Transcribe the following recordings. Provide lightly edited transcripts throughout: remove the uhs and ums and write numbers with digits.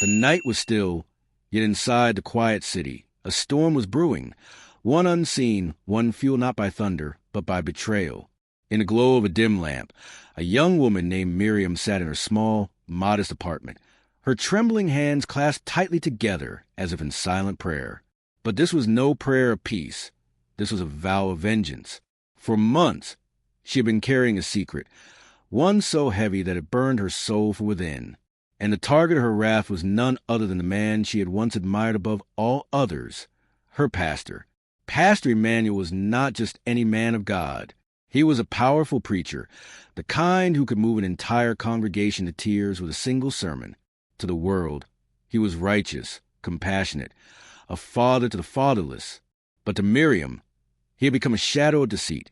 The night was still, yet inside the quiet city, a storm was brewing, one unseen, one fueled not by thunder, but by betrayal. In the glow of a dim lamp, a young woman named Miriam sat in her small, modest apartment, her trembling hands clasped tightly together as if in silent prayer. But this was no prayer of peace. This was a vow of vengeance. For months, she had been carrying a secret, one so heavy that it burned her soul from within. And the target of her wrath was none other than the man she had once admired above all others, her pastor. Pastor Emmanuel was not just any man of God. He was a powerful preacher, the kind who could move an entire congregation to tears with a single sermon. To the world, he was righteous, compassionate, a father to the fatherless. But to Miriam, he had become a shadow of deceit,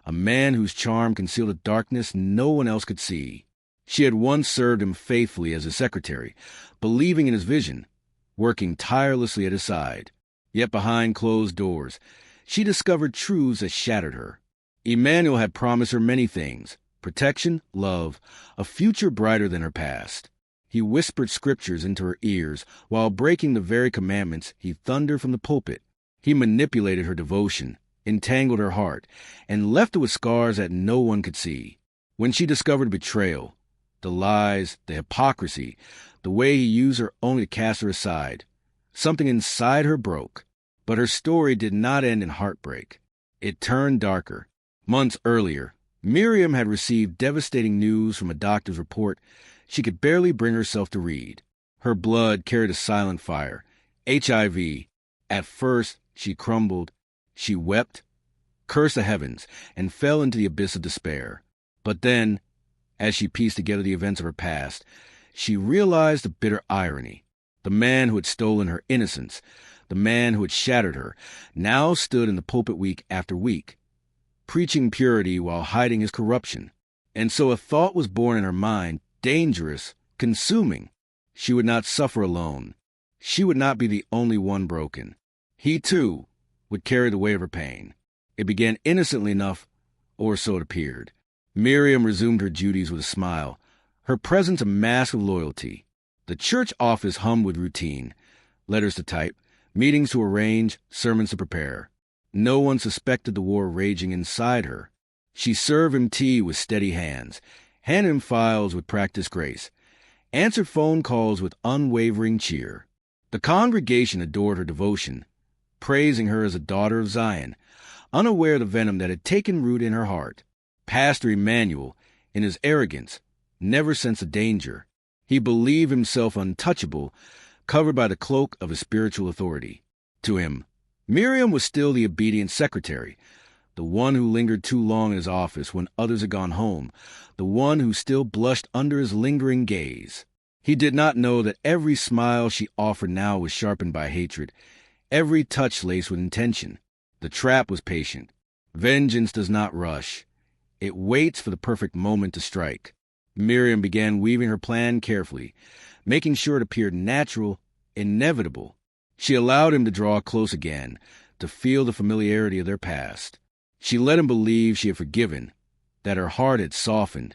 a man whose charm concealed a darkness no one else could see. She had once served him faithfully as his secretary, believing in his vision, working tirelessly at his side. Yet behind closed doors, she discovered truths that shattered her. Emmanuel had promised her many things: protection, love, a future brighter than her past. He whispered scriptures into her ears while breaking the very commandments he thundered from the pulpit. He manipulated her devotion, entangled her heart, and left her with scars that no one could see. When she discovered betrayal, the lies, the hypocrisy, the way he used her only to cast her aside, something inside her broke. But her story did not end in heartbreak. It turned darker. Months earlier, Miriam had received devastating news from a doctor's report she could barely bring herself to read. Her blood carried a silent fire. HIV. At first, she crumbled. She wept, cursed the heavens, and fell into the abyss of despair. But then, as she pieced together the events of her past, she realized the bitter irony. The man who had stolen her innocence, the man who had shattered her, now stood in the pulpit week after week, preaching purity while hiding his corruption. And so a thought was born in her mind, dangerous, consuming. She would not suffer alone. She would not be the only one broken. He, too, would carry the weight of her pain. It began innocently enough, or so it appeared. Miriam resumed her duties with a smile, her presence a mask of loyalty. The church office hummed with routine, letters to type, meetings to arrange, sermons to prepare. No one suspected the war raging inside her. She served him tea with steady hands, handed him files with practiced grace, answered phone calls with unwavering cheer. The congregation adored her devotion, praising her as a daughter of Zion, unaware of the venom that had taken root in her heart. Pastor Emmanuel, in his arrogance, never sensed a danger. He believed himself untouchable, covered by the cloak of his spiritual authority. To him, Miriam was still the obedient secretary, the one who lingered too long in his office when others had gone home, the one who still blushed under his lingering gaze. He did not know that every smile she offered now was sharpened by hatred, every touch laced with intention. The trap was patient. Vengeance does not rush. It waits for the perfect moment to strike. Miriam began weaving her plan carefully, making sure it appeared natural, inevitable. She allowed him to draw close again, to feel the familiarity of their past. She let him believe she had forgiven, that her heart had softened,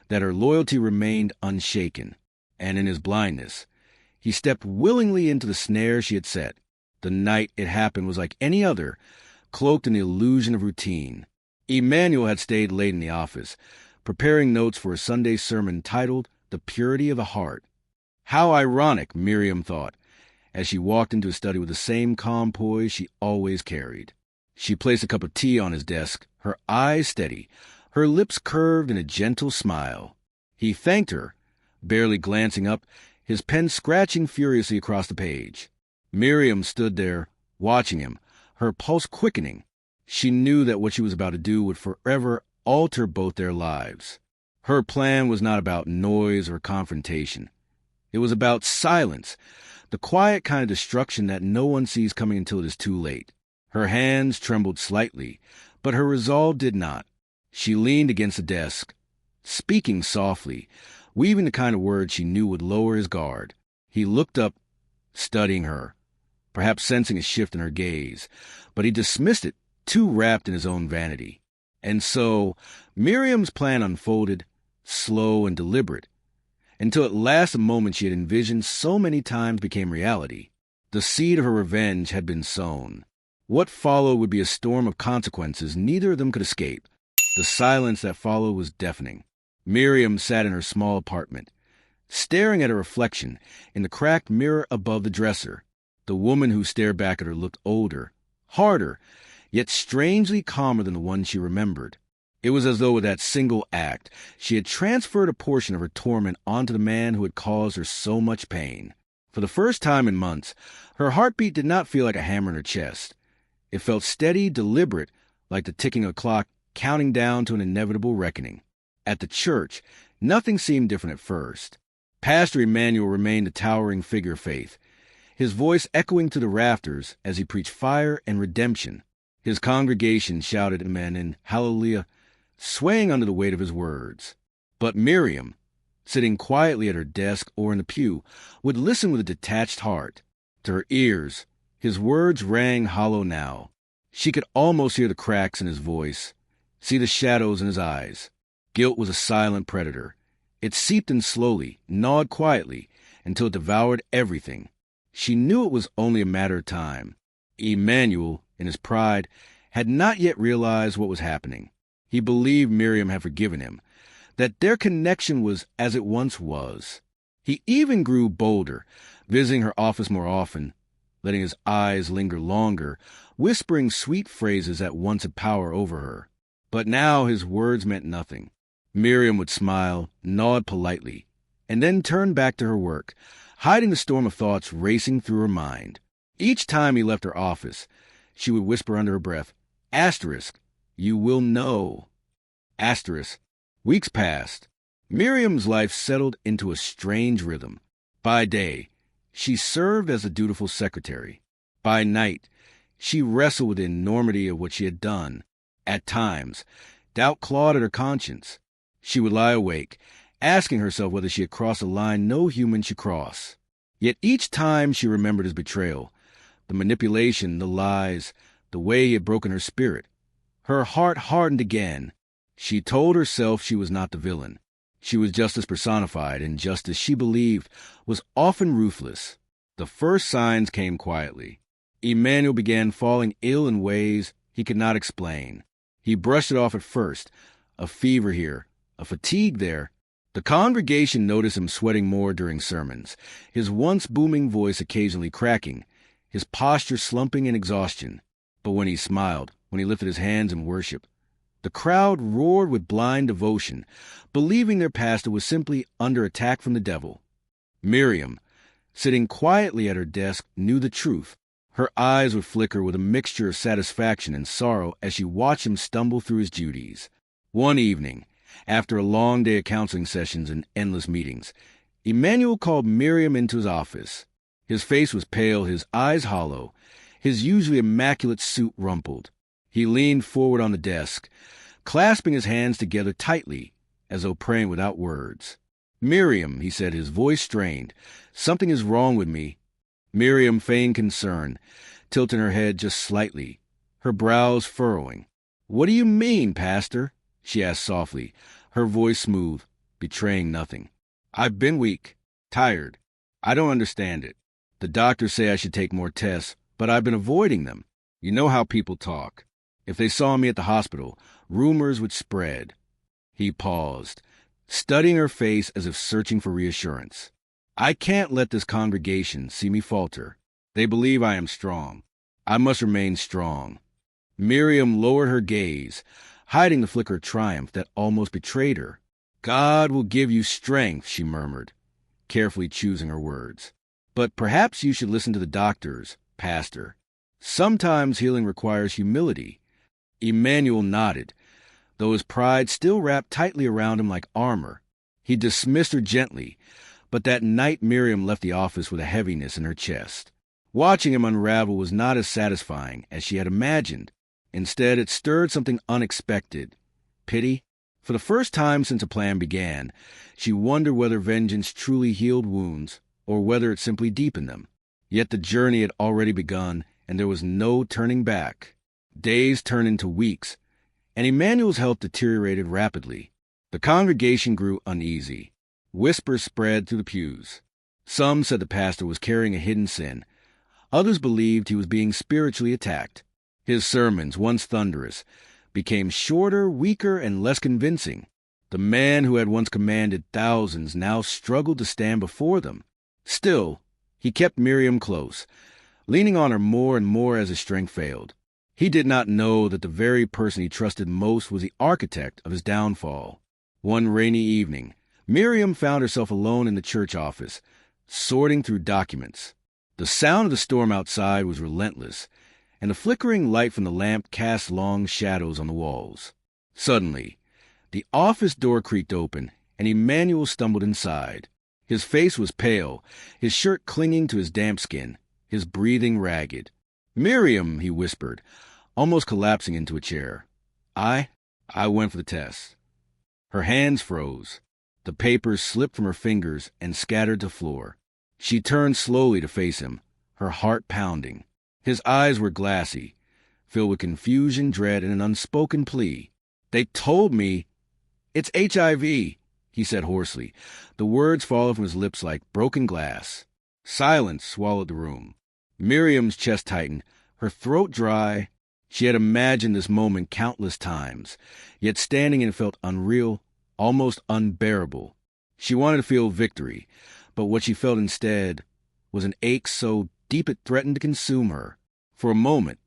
that her loyalty remained unshaken. And in his blindness, he stepped willingly into the snare she had set. The night it happened was like any other, cloaked in the illusion of routine. Emmanuel had stayed late in the office, preparing notes for a Sunday sermon titled The Purity of the Heart. How ironic, Miriam thought, as she walked into his study with the same calm poise she always carried. She placed a cup of tea on his desk, her eyes steady, her lips curved in a gentle smile. He thanked her, barely glancing up, his pen scratching furiously across the page. Miriam stood there, watching him, her pulse quickening. She knew that what she was about to do would forever alter both their lives. Her plan was not about noise or confrontation. It was about silence, the quiet kind of destruction that no one sees coming until it is too late. Her hands trembled slightly, but her resolve did not. She leaned against the desk, speaking softly, weaving the kind of words she knew would lower his guard. He looked up, studying her, perhaps sensing a shift in her gaze, but he dismissed it, too wrapped in his own vanity. And so Miriam's plan unfolded, slow and deliberate. until at last a moment she had envisioned so many times became reality. The seed of her revenge had been sown. What followed would be a storm of consequences neither of them could escape. The silence that followed was deafening. Miriam sat in her small apartment, staring at her reflection in the cracked mirror above the dresser. The woman who stared back at her looked older, harder, yet strangely calmer than the one she remembered. It was as though with that single act, she had transferred a portion of her torment onto the man who had caused her so much pain. For the first time in months, her heartbeat did not feel like a hammer in her chest. It felt steady, deliberate, like the ticking of a clock counting down to an inevitable reckoning. At the church, nothing seemed different at first. Pastor Emmanuel remained a towering figure of faith, his voice echoing to the rafters as he preached fire and redemption. His congregation shouted amen and hallelujah, swaying under the weight of his words. But Miriam, sitting quietly at her desk or in the pew, would listen with a detached heart. To her ears, his words rang hollow now. She could almost hear the cracks in his voice, see the shadows in his eyes. Guilt was a silent predator. It seeped in slowly, gnawed quietly, until it devoured everything. She knew it was only a matter of time. Emmanuel, in his pride, had not yet realized what was happening. He believed Miriam had forgiven him, that their connection was as it once was. He even grew bolder, visiting her office more often, letting his eyes linger longer, whispering sweet phrases that once had power over her. But now his words meant nothing. Miriam would smile, nod politely, and then turn back to her work, hiding the storm of thoughts racing through her mind. Each time he left her office, she would whisper under her breath, "Asterisk, you will know." Asterisk. Weeks passed. Miriam's life settled into a strange rhythm. By day, she served as a dutiful secretary. By night, she wrestled with the enormity of what she had done. At times, doubt clawed at her conscience. She would lie awake, asking herself whether she had crossed a line no human should cross. Yet each time she remembered his betrayal, the manipulation, the lies, the way he had broken her spirit. Her heart hardened again. She told herself she was not the villain. She was justice personified, and justice, she believed, was often ruthless. The first signs came quietly. Emmanuel began falling ill in ways he could not explain. He brushed it off at first. A fever here, a fatigue there. The congregation noticed him sweating more during sermons, his once booming voice occasionally cracking, his posture slumping in exhaustion. But when he smiled, when he lifted his hands in worship, the crowd roared with blind devotion, believing their pastor was simply under attack from the devil. Miriam, sitting quietly at her desk, knew the truth. Her eyes would flicker with a mixture of satisfaction and sorrow as she watched him stumble through his duties. One evening, after a long day of counseling sessions and endless meetings, Emmanuel called Miriam into his office. His face was pale, his eyes hollow, his usually immaculate suit rumpled. He leaned forward on the desk, clasping his hands together tightly, as though praying without words. "Miriam," he said, his voice strained, "something is wrong with me." Miriam feigned concern, tilting her head just slightly, her brows furrowing. "What do you mean, Pastor?" she asked softly, her voice smooth, betraying nothing. "I've been weak, tired. I don't understand it. The doctors say I should take more tests, but I've been avoiding them. You know how people talk. If they saw me at the hospital, rumors would spread." He paused, studying her face as if searching for reassurance. "I can't let this congregation see me falter. They believe I am strong. I must remain strong." Miriam lowered her gaze, hiding the flicker of triumph that almost betrayed her. "God will give you strength," she murmured, carefully choosing her words. "But perhaps you should listen to the doctors, Pastor. Sometimes healing requires humility." Emmanuel nodded, though his pride still wrapped tightly around him like armor. He dismissed her gently, but that night Miriam left the office with a heaviness in her chest. Watching him unravel was not as satisfying as she had imagined. Instead, it stirred something unexpected. Pity. For the first time since the plan began, she wondered whether vengeance truly healed wounds, or whether it simply deepened them. Yet the journey had already begun, and there was no turning back. Days turned into weeks, and Emmanuel's health deteriorated rapidly. The congregation grew uneasy. Whispers spread through the pews. Some said the pastor was carrying a hidden sin. Others believed he was being spiritually attacked. His sermons, once thunderous, became shorter, weaker, and less convincing. The man who had once commanded thousands now struggled to stand before them. Still, he kept Miriam close, leaning on her more and more as his strength failed. He did not know that the very person he trusted most was the architect of his downfall. One rainy evening, Miriam found herself alone in the church office, sorting through documents. The sound of the storm outside was relentless, and the flickering light from the lamp cast long shadows on the walls. Suddenly, the office door creaked open, and Emmanuel stumbled inside. His face was pale, his shirt clinging to his damp skin, his breathing ragged. "Miriam," he whispered, almost collapsing into a chair. I went for the test." Her hands froze. The papers slipped from her fingers and scattered to the floor. She turned slowly to face him, her heart pounding. His eyes were glassy, filled with confusion, dread, and an unspoken plea. "They told me it's HIV," he said hoarsely, the words falling from his lips like broken glass. Silence swallowed the room. Miriam's chest tightened, her throat dry. She had imagined this moment countless times, yet standing in it felt unreal, almost unbearable. She wanted to feel victory, but what she felt instead was an ache so deep it threatened to consume her. For a moment,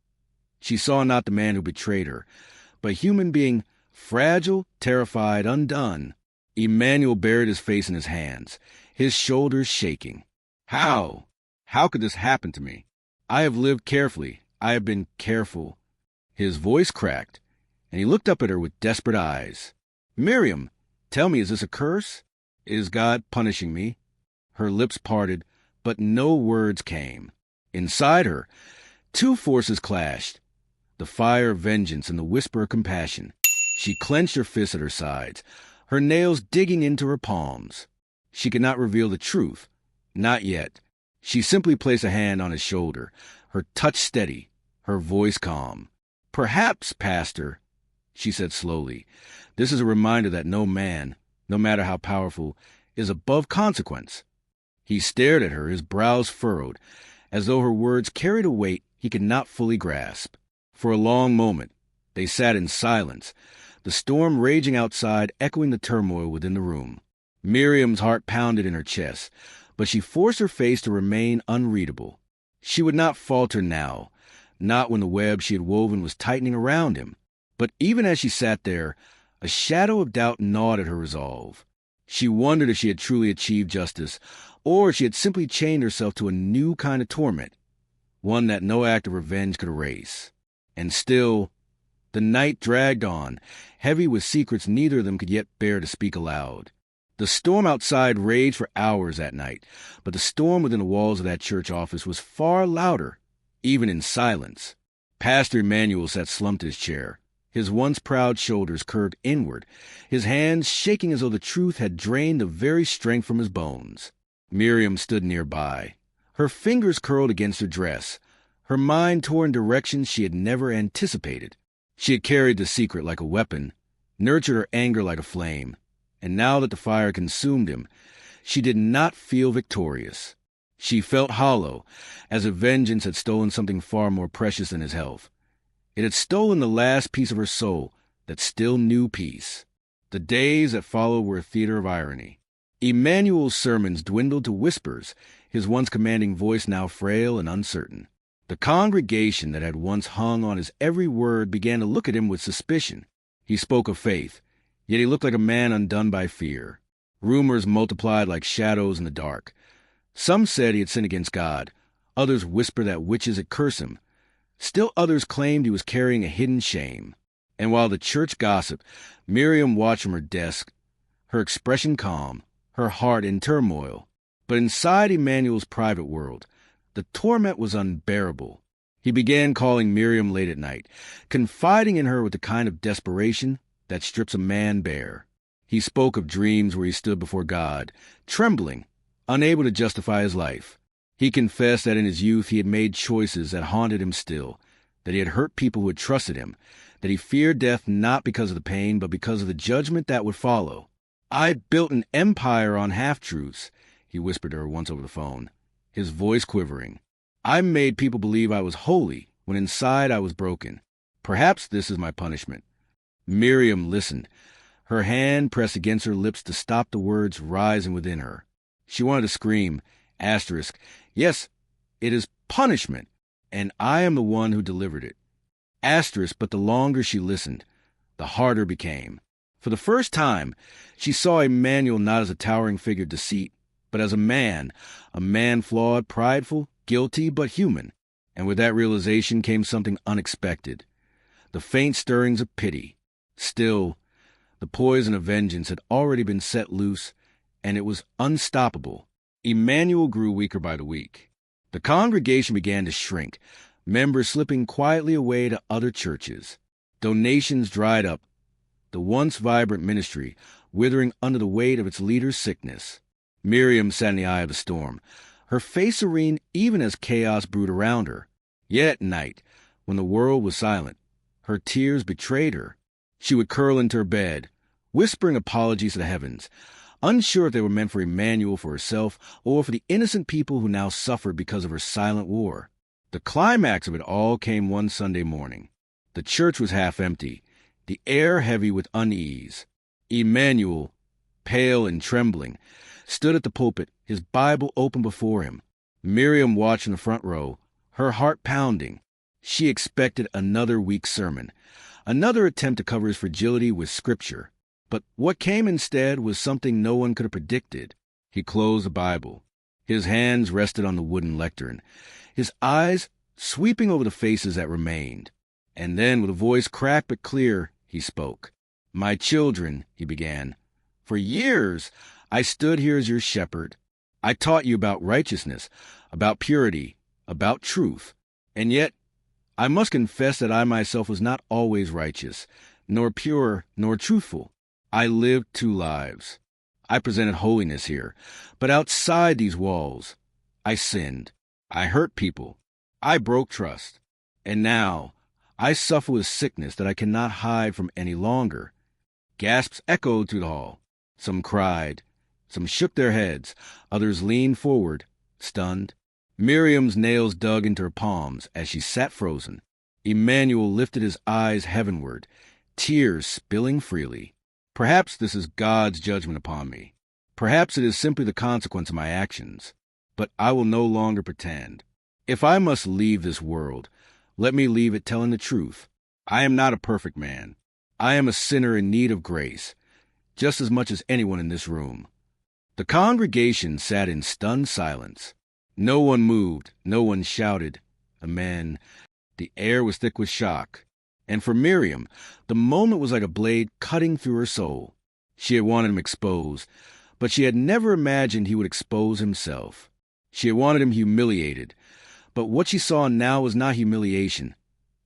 she saw not the man who betrayed her, but a human being, fragile, terrified, undone. Emmanuel buried his face in his hands, his shoulders shaking. How could this happen to me? I have lived carefully. I have been careful." His voice cracked, and he looked up at her with desperate eyes. "Miriam, tell me, is this a curse? Is God punishing me?" Her lips parted, but no words came. Inside her, two forces clashed, the fire of vengeance and the whisper of compassion. She clenched her fists at her sides, her nails digging into her palms. She could not reveal the truth. Not yet. She simply placed a hand on his shoulder, her touch steady, her voice calm. "Perhaps, Pastor," she said slowly, "this is a reminder that no man, no matter how powerful, is above consequence." He stared at her, his brows furrowed, as though her words carried a weight he could not fully grasp. For a long moment, they sat in silence, the storm raging outside echoing the turmoil within the room. Miriam's heart pounded in her chest, but she forced her face to remain unreadable. She would not falter now, not when the web she had woven was tightening around him. But even as she sat there, a shadow of doubt gnawed at her resolve. She wondered if she had truly achieved justice, or if she had simply chained herself to a new kind of torment, one that no act of revenge could erase. And still, the night dragged on, heavy with secrets neither of them could yet bear to speak aloud. The storm outside raged for hours that night, but the storm within the walls of that church office was far louder, even in silence. Pastor Emmanuel sat slumped in his chair, his once proud shoulders curved inward, his hands shaking as though the truth had drained the very strength from his bones. Miriam stood nearby, her fingers curled against her dress, her mind tore in directions she had never anticipated. She had carried the secret like a weapon, nurtured her anger like a flame, and now that the fire consumed him, she did not feel victorious. She felt hollow, as if vengeance had stolen something far more precious than his health. It had stolen the last piece of her soul that still knew peace. The days that followed were a theater of irony. Emmanuel's sermons dwindled to whispers, his once commanding voice now frail and uncertain. The congregation that had once hung on his every word began to look at him with suspicion. He spoke of faith, yet he looked like a man undone by fear. Rumors multiplied like shadows in the dark. Some said he had sinned against God. Others whispered that witches had cursed him. Still others claimed he was carrying a hidden shame. And while the church gossiped, Miriam watched from her desk, her expression calm, her heart in turmoil. But inside Emmanuel's private world, the torment was unbearable. He began calling Miriam late at night, confiding in her with the kind of desperation that strips a man bare. He spoke of dreams where he stood before God, trembling, unable to justify his life. He confessed that in his youth he had made choices that haunted him still, that he had hurt people who had trusted him, that he feared death not because of the pain but because of the judgment that would follow. I built an empire on half-truths, he whispered to her once over the phone, his voice quivering. I made people believe I was holy, when inside I was broken. Perhaps this is my punishment. Miriam listened, her hand pressed against her lips to stop the words rising within her. She wanted to scream, asterisk, yes, it is punishment, and I am the one who delivered it. Asterisk, but the longer she listened, the harder it became. For the first time, she saw Emmanuel not as a towering figure of deceit, but as a man flawed, prideful, guilty, but human. And with that realization came something unexpected, the faint stirrings of pity. Still, the poison of vengeance had already been set loose, and it was unstoppable. Emmanuel grew weaker by the week. The congregation began to shrink, members slipping quietly away to other churches. Donations dried up, the once vibrant ministry withering under the weight of its leader's sickness. Miriam sat in the eye of the storm, her face serene even as chaos brewed around her. Yet at night, when the world was silent, her tears betrayed her. She would curl into her bed, whispering apologies to the heavens, unsure if they were meant for Emmanuel, for herself, or for the innocent people who now suffered because of her silent war. The climax of it all came one Sunday morning. The church was half empty, the air heavy with unease. Emmanuel, pale and trembling, stood at the pulpit, his Bible open before him. Miriam watched in the front row, her heart pounding. She expected another weak sermon, another attempt to cover his fragility with scripture. But what came instead was something no one could have predicted. He closed the Bible. His hands rested on the wooden lectern, his eyes sweeping over the faces that remained. And then, with a voice cracked but clear, he spoke. "My children," he began, "for years I stood here as your shepherd. I taught you about righteousness, about purity, about truth. And yet, I must confess that I myself was not always righteous, nor pure, nor truthful. I lived two lives. I presented holiness here, but outside these walls, I sinned. I hurt people. I broke trust. And now, I suffer with sickness that I cannot hide from any longer." Gasps echoed through the hall. Some cried. Some shook their heads. Others leaned forward, stunned. Miriam's nails dug into her palms as she sat frozen. Emmanuel lifted his eyes heavenward, tears spilling freely. "Perhaps this is God's judgment upon me. Perhaps it is simply the consequence of my actions. But I will no longer pretend. If I must leave this world, let me leave it telling the truth. I am not a perfect man. I am a sinner in need of grace, just as much as anyone in this room." The congregation sat in stunned silence. No one moved, no one shouted, "Amen." The air was thick with shock. And for Miriam, the moment was like a blade cutting through her soul. She had wanted him exposed, but she had never imagined he would expose himself. She had wanted him humiliated, but what she saw now was not humiliation.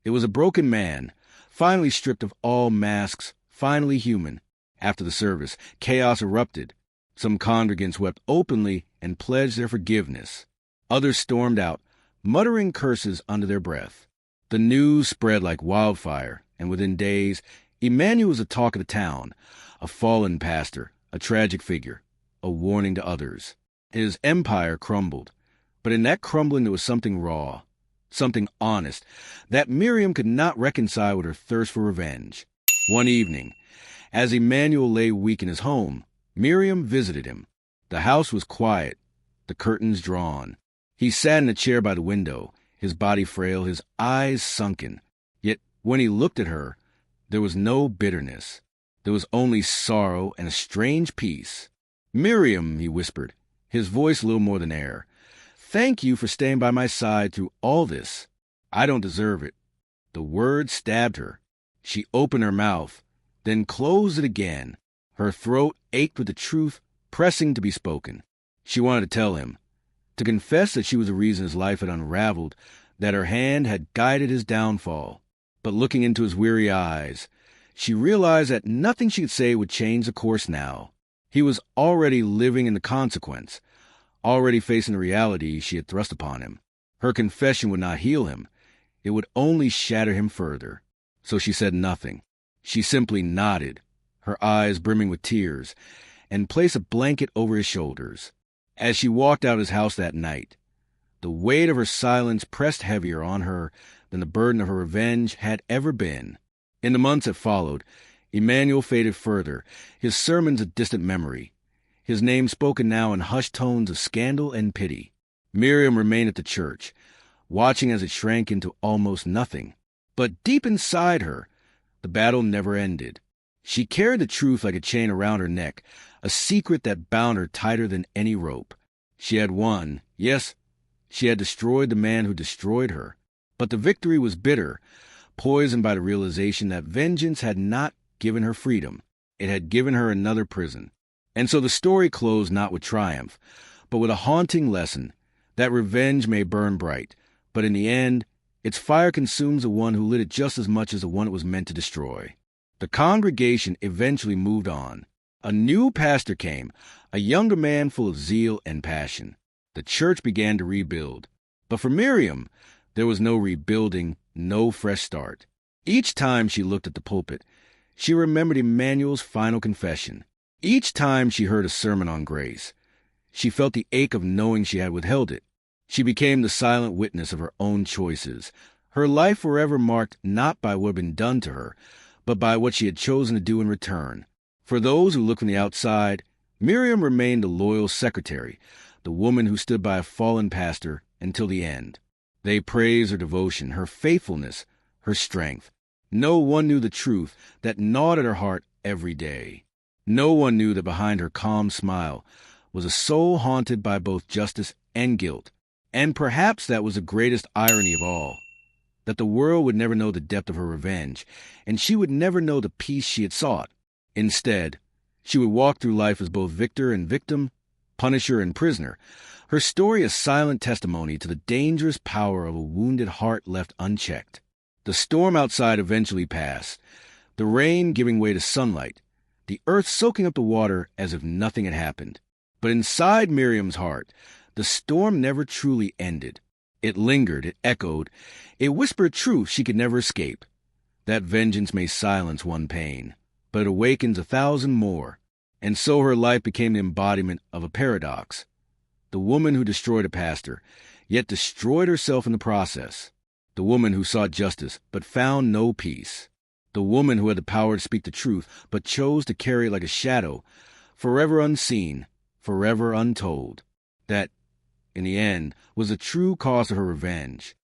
It was a broken man, finally stripped of all masks, finally human. After the service, chaos erupted. Some congregants wept openly and pledged their forgiveness. Others stormed out, muttering curses under their breath. The news spread like wildfire, and within days, Emmanuel was the talk of the town, a fallen pastor, a tragic figure, a warning to others. His empire crumbled, but in that crumbling there was something raw, something honest, that Miriam could not reconcile with her thirst for revenge. One evening, as Emmanuel lay weak in his home, Miriam visited him. The house was quiet, the curtains drawn. He sat in a chair by the window, his body frail, his eyes sunken. Yet when he looked at her, there was no bitterness. There was only sorrow and a strange peace. "Miriam," he whispered, his voice little more than air, "thank you for staying by my side through all this. I don't deserve it." The words stabbed her. She opened her mouth, then closed it again. Her throat ached with the truth pressing to be spoken. She wanted to tell him, to confess that she was the reason his life had unraveled, that her hand had guided his downfall. But looking into his weary eyes, she realized that nothing she could say would change the course now. He was already living in the consequence, already facing the reality she had thrust upon him. Her confession would not heal him. It would only shatter him further. So she said nothing. She simply nodded, her eyes brimming with tears, and place a blanket over his shoulders. As she walked out of his house that night, the weight of her silence pressed heavier on her than the burden of her revenge had ever been. In the months that followed, Emmanuel faded further, his sermons a distant memory, his name spoken now in hushed tones of scandal and pity. Miriam remained at the church, watching as it shrank into almost nothing. But deep inside her, the battle never ended. She carried the truth like a chain around her neck, a secret that bound her tighter than any rope. She had won. Yes, she had destroyed the man who destroyed her. But the victory was bitter, poisoned by the realization that vengeance had not given her freedom. It had given her another prison. And so the story closed not with triumph, but with a haunting lesson that revenge may burn bright, but in the end, its fire consumes the one who lit it just as much as the one it was meant to destroy. The congregation eventually moved on. A new pastor came, a younger man full of zeal and passion. The church began to rebuild. But for Miriam, there was no rebuilding, no fresh start. Each time she looked at the pulpit, she remembered Emmanuel's final confession. Each time she heard a sermon on grace, she felt the ache of knowing she had withheld it. She became the silent witness of her own choices, her life forever marked not by what had been done to her, but by what she had chosen to do in return. For those who look from the outside, Miriam remained a loyal secretary, the woman who stood by a fallen pastor until the end. They praised her devotion, her faithfulness, her strength. No one knew the truth that gnawed at her heart every day. No one knew that behind her calm smile was a soul haunted by both justice and guilt. And perhaps that was the greatest irony of all, that the world would never know the depth of her revenge, and she would never know the peace she had sought. Instead, she would walk through life as both victor and victim, punisher and prisoner, her story a silent testimony to the dangerous power of a wounded heart left unchecked. The storm outside eventually passed, the rain giving way to sunlight, the earth soaking up the water as if nothing had happened. But inside Miriam's heart, the storm never truly ended. It lingered, it echoed, it whispered truth she could never escape. That vengeance may silence one pain, but it awakens 1,000 more. And so her life became the embodiment of a paradox. The woman who destroyed a pastor, yet destroyed herself in the process. The woman who sought justice, but found no peace. The woman who had the power to speak the truth, but chose to carry it like a shadow, forever unseen, forever untold. That, in the end, was the true cause of her revenge.